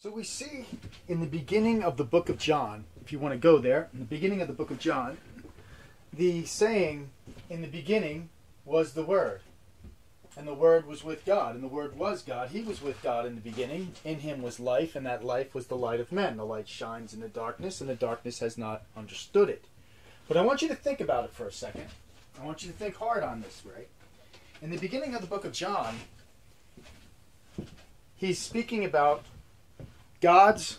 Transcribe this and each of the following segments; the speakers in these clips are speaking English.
So we see in the beginning of the book of John, if you want to go there, in the beginning of the book of John, the saying, in the beginning was the Word, and the Word was with God, and the Word was God. He was with God in the beginning. In him was life, and that life was the light of men. The light shines in the darkness, and the darkness has not understood it. But I want you to think about it for a second. I want you to think hard on this, right? In the beginning of the book of John, he's speaking about God's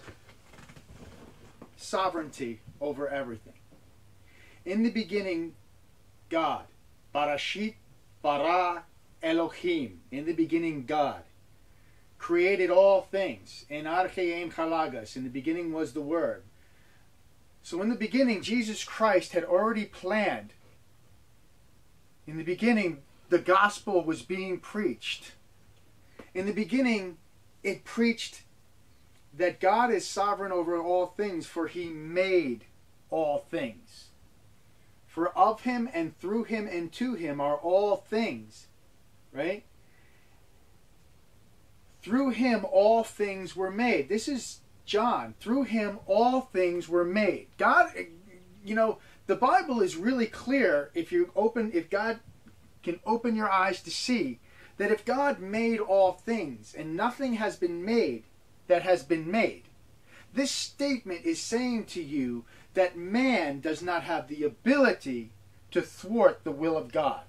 sovereignty over everything. In the beginning, God. Barashit bara Elohim. In the beginning, God created all things. En archeim chalagas. In the beginning was the Word. So in the beginning, Jesus Christ had already planned. In the beginning, the gospel was being preached. In the beginning, it preached that God is sovereign over all things, for he made all things. For of him and through him and to him are all things. Right? Through him all things were made. This is John. Through him all things were made. God, the Bible is really clear if God can open your eyes to see that if God made all things and nothing has been made that has been made, this statement is saying to you that man does not have the ability to thwart the will of God.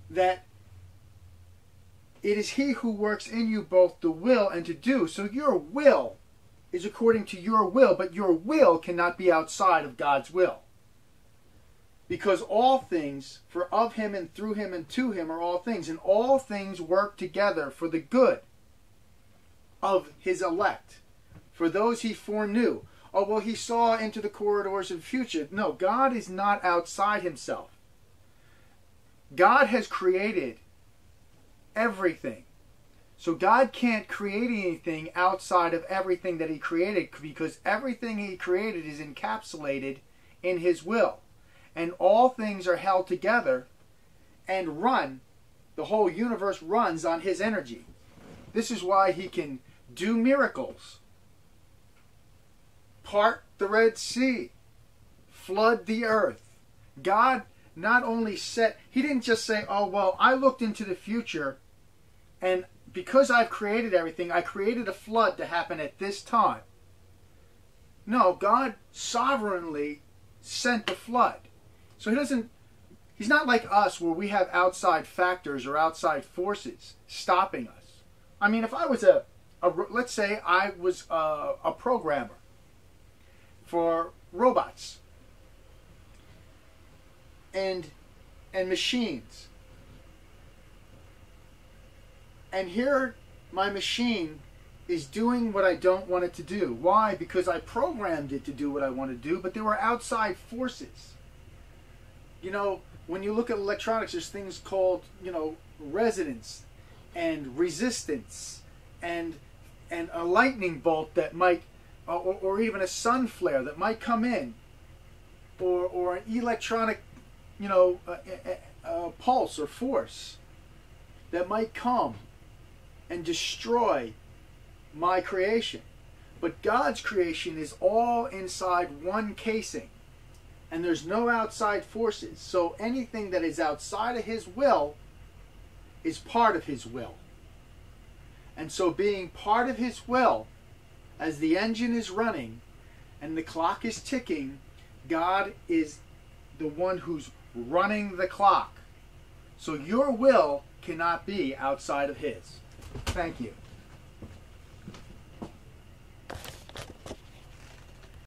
That it is he who works in you both to will and to do. So your will is according to your will, but your will cannot be outside of God's will. Because all things, for of him and through him and to him are all things, and all things work together for the good of his elect, for those he foreknew. Oh, well, he saw into the corridors of the future. No, God is not outside himself. God has created everything. So God can't create anything outside of everything that he created, because everything he created is encapsulated in his will. And all things are held together and run. The whole universe runs on his energy. This is why he can do miracles. Part the Red Sea. Flood the earth. God not only he didn't just say, oh, well, I looked into the future, and because I've created everything, I created a flood to happen at this time. No, God sovereignly sent the flood. So he's not like us where we have outside factors or outside forces stopping us. I mean, if I was let's say I was a programmer for robots and machines. And here my machine is doing what I don't want it to do. Why? Because I programmed it to do what I want to do, but there were outside forces. When you look at electronics, there's things called, resonance and resistance and a lightning bolt that might, or even a sun flare that might come in, or an electronic, pulse or force that might come and destroy my creation. But God's creation is all inside one casing. And there's no outside forces. So anything that is outside of his will is part of his will. And so being part of his will, as the engine is running and the clock is ticking, God is the one who's running the clock. So your will cannot be outside of his. Thank you.